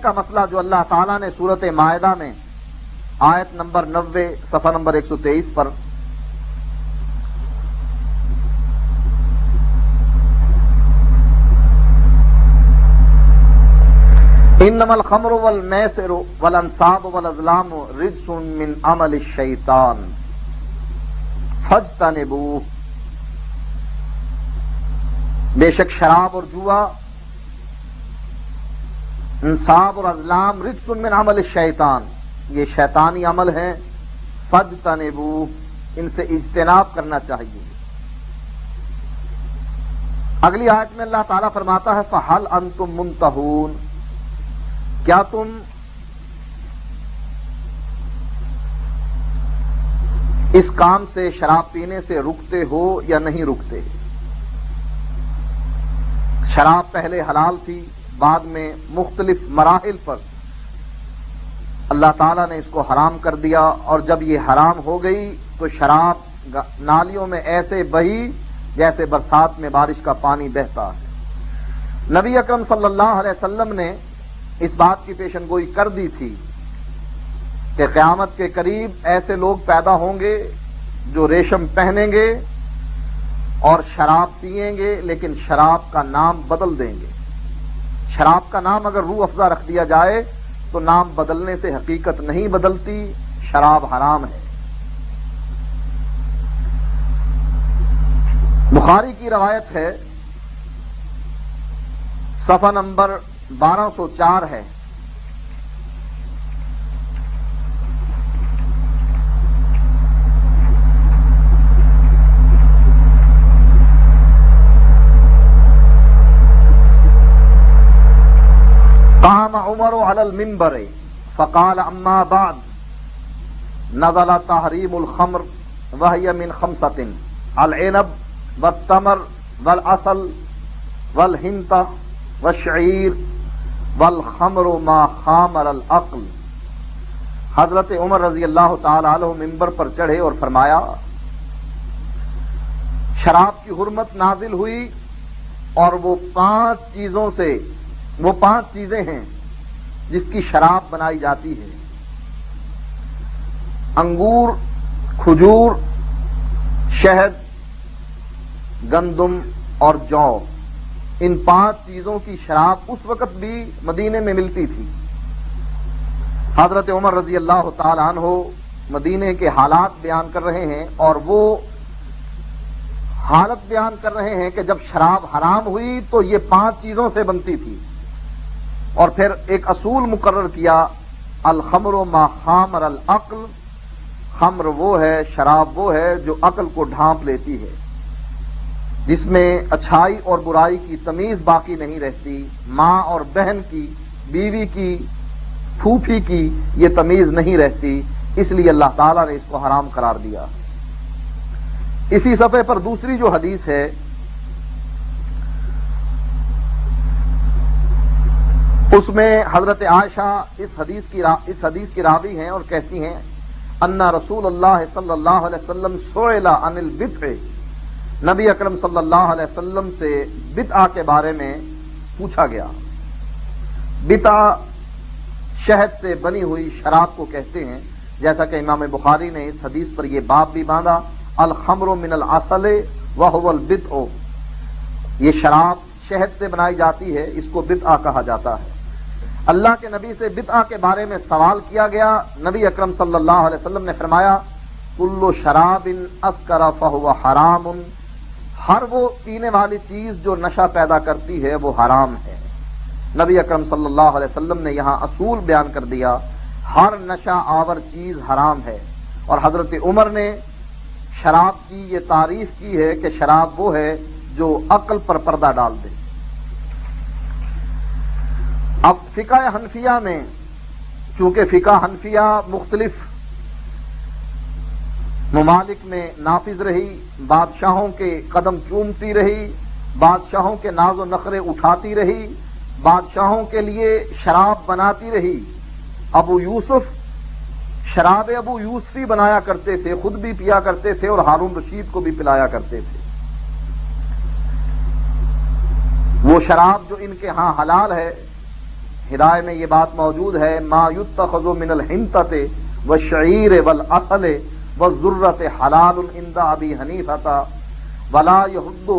کا مسئلہ جو اللہ تعالیٰ نے سورۃ مائدہ میں آیت نمبر 90 صفحہ نمبر 123 پر انما الخمر والمیسر والانصاب والازلام رجس من عمل الشیطان فاجتنبوہ، بے شک شراب اور جوا، انصاب اور ازلام رجس من عمل الشیطان، یہ شیطانی عمل ہیں، فاجتنبوہ، ان سے اجتناب کرنا چاہیے۔ اگلی آیت میں اللہ تعالیٰ فرماتا ہے فَهَلْ أَنْتُمْ مُنْتَهُونَ، کیا تم اس کام سے، شراب پینے سے رکتے ہو یا نہیں رکتے؟ شراب پہلے حلال تھی، بعد میں مختلف مراحل پر اللہ تعالیٰ نے اس کو حرام کر دیا، اور جب یہ حرام ہو گئی تو شراب نالیوں میں ایسے بہی جیسے برسات میں بارش کا پانی بہتا ہے۔ نبی اکرم صلی اللہ علیہ وسلم نے اس بات کی پیشن گوئی کر دی تھی کہ قیامت کے قریب ایسے لوگ پیدا ہوں گے جو ریشم پہنیں گے اور شراب پئیں گے، لیکن شراب کا نام بدل دیں گے۔ شراب کا نام اگر روح افزا رکھ دیا جائے تو نام بدلنے سے حقیقت نہیں بدلتی، شراب حرام ہے۔ بخاری کی روایت ہے، صفحہ نمبر 1204 ہے، قام عمر على المنبر فقال اما بعد نزل تحریم الخمر وهي من 5 العنب والتمر والعسل والحنطة والشعیر والخمر ما خامر العقل۔ حضرت عمر رضی اللہ تعالی عنہ منبر پر چڑھے اور فرمایا شراب کی حرمت نازل ہوئی، اور وہ 5 چیزیں ہیں جس کی شراب بنائی جاتی ہے: انگور، کھجور، شہد، گندم اور جو۔ ان 5 چیزوں کی شراب اس وقت بھی مدینے میں ملتی تھی۔ حضرت عمر رضی اللہ تعالی عنہ مدینے کے حالات بیان کر رہے ہیں، اور وہ حالت بیان کر رہے ہیں کہ جب شراب حرام ہوئی تو یہ 5 چیزوں سے بنتی تھی، اور پھر ایک اصول مقرر کیا، الخمر ما خامر العقل، خمر وہ ہے، شراب وہ ہے جو عقل کو ڈھانپ لیتی ہے، جس میں اچھائی اور برائی کی تمیز باقی نہیں رہتی، ماں اور بہن کی، بیوی کی، پھوپھی کی یہ تمیز نہیں رہتی، اس لیے اللہ تعالیٰ نے اس کو حرام قرار دیا۔ اسی صفحے پر دوسری جو حدیث ہے، اس میں حضرت عائشہ اس حدیث کی راوی ہیں اور کہتی ہیں ان رسول اللہ صلی اللہ علیہ وسلم سئل عن البدع، نبی اکرم صلی اللہ علیہ وسلم سے بدعہ کے بارے میں پوچھا گیا۔ بدعہ شہد سے بنی ہوئی شراب کو کہتے ہیں، جیسا کہ امام بخاری نے اس حدیث پر یہ باب بھی باندھا، الخمر من العسل وهو البدع، یہ شراب شہد سے بنائی جاتی ہے، اس کو بدعہ کہا جاتا ہے۔ اللہ کے نبی سے بدعہ کے بارے میں سوال کیا گیا، نبی اکرم صلی اللہ علیہ وسلم نے فرمایا کل شراب اسکر فهو حرام، ہر وہ پینے والی چیز جو نشہ پیدا کرتی ہے وہ حرام ہے۔ نبی اکرم صلی اللہ علیہ وسلم نے یہاں اصول بیان کر دیا، ہر نشہ آور چیز حرام ہے۔ اور حضرت عمر نے شراب کی یہ تعریف کی ہے کہ شراب وہ ہے جو عقل پر پردہ ڈال دے۔ اب فقہ حنفیہ میں، چونکہ فقہ حنفیہ مختلف ممالک میں نافذ رہی، بادشاہوں کے قدم چومتی رہی، بادشاہوں کے ناز و نخرے اٹھاتی رہی، بادشاہوں کے لیے شراب بناتی رہی۔ ابو یوسف شراب ابو یوسفی بنایا کرتے تھے، خود بھی پیا کرتے تھے اور ہارون رشید کو بھی پلایا کرتے تھے۔ وہ شراب جو ان کے ہاں حلال ہے، ہدایہ میں یہ بات موجود ہے ما یتخذ من الحنطۃ والشعیر والعسل والذرۃ حلال عند ابی حنیفہ ولا یحد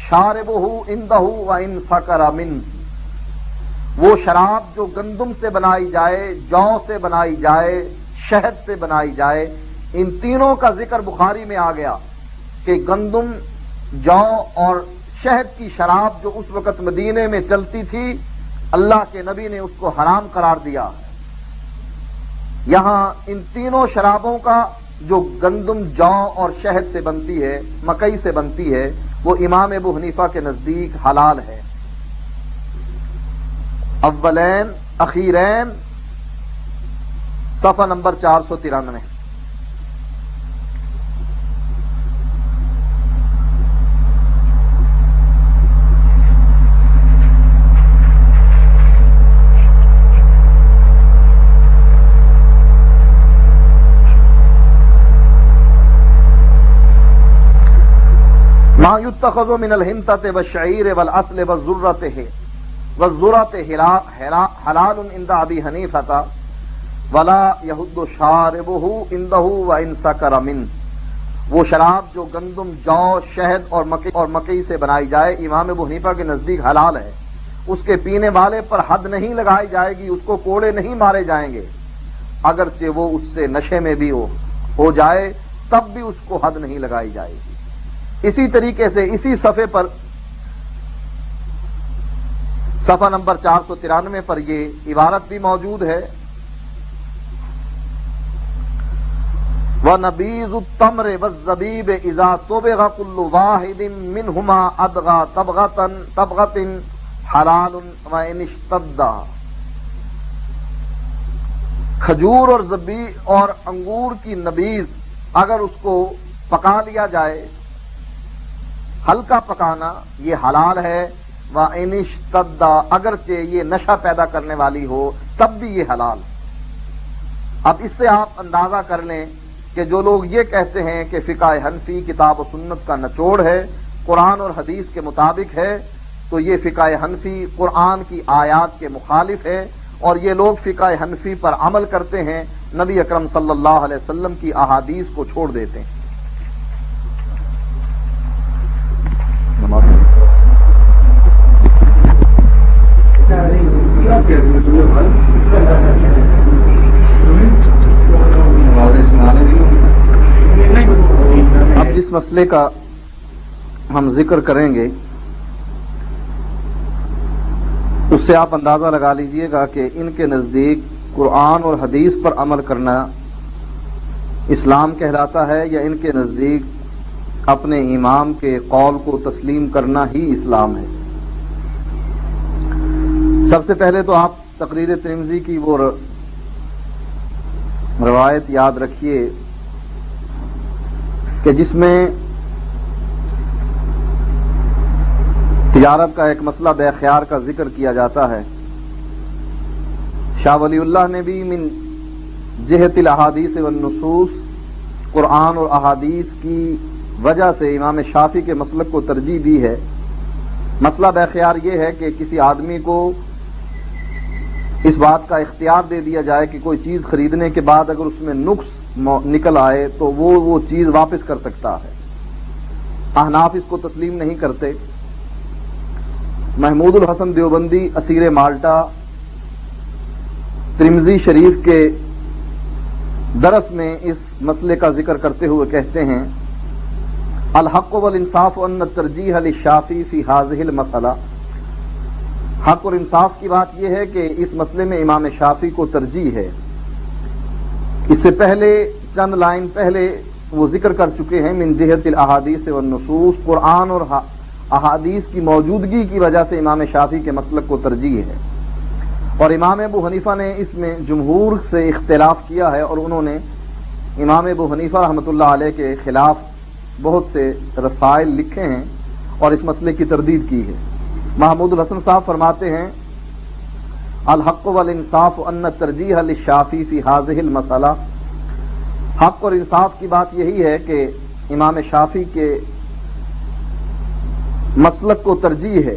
شاربہ عندہ وان سکر منہ، وہ شراب جو گندم سے بنائی جائے، جو سے بنائی جائے، شہد سے بنائی جائے، ان تینوں کا ذکر بخاری میں آ گیا کہ گندم، جو اور شہد کی شراب جو اس وقت مدینے میں چلتی تھی، اللہ کے نبی نے اس کو حرام قرار دیا۔ یہاں ان تینوں شرابوں کا جو گندم، جو اور شہد سے بنتی ہے، مکئی سے بنتی ہے، وہ امام ابو حنیفہ کے نزدیک حلال ہے۔ اولین اخیرین، صفحہ نمبر 493۔ ما یتخذ من الحنطۃ والشعیر والعسل والذرۃ حلال عند ابی حنیفہ ولا یحد شاربہ عندہ وان سکر منہ، وہ شراب جو گندم، جو، شہد اور مکئی سے بنائی جائے امام ابو حنیفہ کے نزدیک حلال ہے، اس کے پینے والے پر حد نہیں لگائی جائے گی، اس کو کوڑے نہیں مارے جائیں گے، اگرچہ وہ اس سے نشے میں بھی ہو جائے تب بھی اس کو حد نہیں لگائی جائے گی۔ اسی طریقے سے اسی صفحے پر صفحہ نمبر 493 پر یہ عبارت بھی موجود ہے، وَنَبِيذُ التَّمْرِ وَالزَّبِيبِ إِذَا طُبِغَ كُلُّ وَاحِدٍ مِّنْهُمَا أَدْغَى طَبْغَةٍ حَلَالٌ وَإِنِ اشْتَدَّ، کھجور اور زبیب اور انگور کی نبیذ اگر اس کو پکا لیا جائے، ہلکا پکانا یہ حلال ہے، وَإِنِ اشْتَدَّ، اگرچہ یہ نشہ پیدا کرنے والی ہو تب بھی یہ حلال۔ اب اس سے آپ اندازہ کر لیں کہ جو لوگ یہ کہتے ہیں کہ فقہ حنفی کتاب و سنت کا نچوڑ ہے، قرآن اور حدیث کے مطابق ہے، تو یہ فقہ حنفی قرآن کی آیات کے مخالف ہے، اور یہ لوگ فقہ حنفی پر عمل کرتے ہیں، نبی اکرم صلی اللہ علیہ وسلم کی احادیث کو چھوڑ دیتے ہیں۔ اب جس مسئلے کا ہم ذکر کریں گے اس سے آپ اندازہ لگا لیجئے گا کہ ان کے نزدیک قرآن اور حدیث پر عمل کرنا اسلام کہلاتا ہے، یا ان کے نزدیک اپنے امام کے قول کو تسلیم کرنا ہی اسلام ہے۔ سب سے پہلے تو آپ تقریر ترمذی کی وہ روایت یاد رکھیے کہ جس میں تجارت کا ایک مسئلہ بے خیار کا ذکر کیا جاتا ہے۔ شاہ ولی اللہ نے بھی من جہت الاحادیث والنصوص، قرآن اور احادیث کی وجہ سے امام شافعی کے مسلک کو ترجیح دی ہے۔ مسئلہ بے خیار یہ ہے کہ کسی آدمی کو اس بات کا اختیار دے دیا جائے کہ کوئی چیز خریدنے کے بعد اگر اس میں نقص نکل آئے تو وہ چیز واپس کر سکتا ہے۔ احناف اس کو تسلیم نہیں کرتے۔ محمود الحسن دیوبندی اسیر مالٹا ترمذی شریف کے درس میں اس مسئلے کا ذکر کرتے ہوئے کہتے ہیں، الحق والانصاف ان الترجیح للشافعی فی هذه المسئلہ، حق اور انصاف کی بات یہ ہے کہ اس مسئلے میں امام شافعی کو ترجیح ہے۔ اس سے پہلے چند لائن پہلے وہ ذکر کر چکے ہیں، من جہت الاحادیث والنصوص، قرآن اور احادیث کی موجودگی کی وجہ سے امام شافعی کے مسلک کو ترجیح ہے۔ اور امام ابو حنیفہ نے اس میں جمہور سے اختلاف کیا ہے، اور انہوں نے امام ابو حنیفہ رحمۃ اللہ علیہ کے خلاف بہت سے رسائل لکھے ہیں اور اس مسئلے کی تردید کی ہے۔ محمود الحسن صاحب فرماتے ہیں، الحق والانصاف ان ترجیح للشافعی فی هذه المسئلہ، حق اور انصاف کی بات یہی ہے کہ امام شافعی کے مسلک کو ترجیح ہے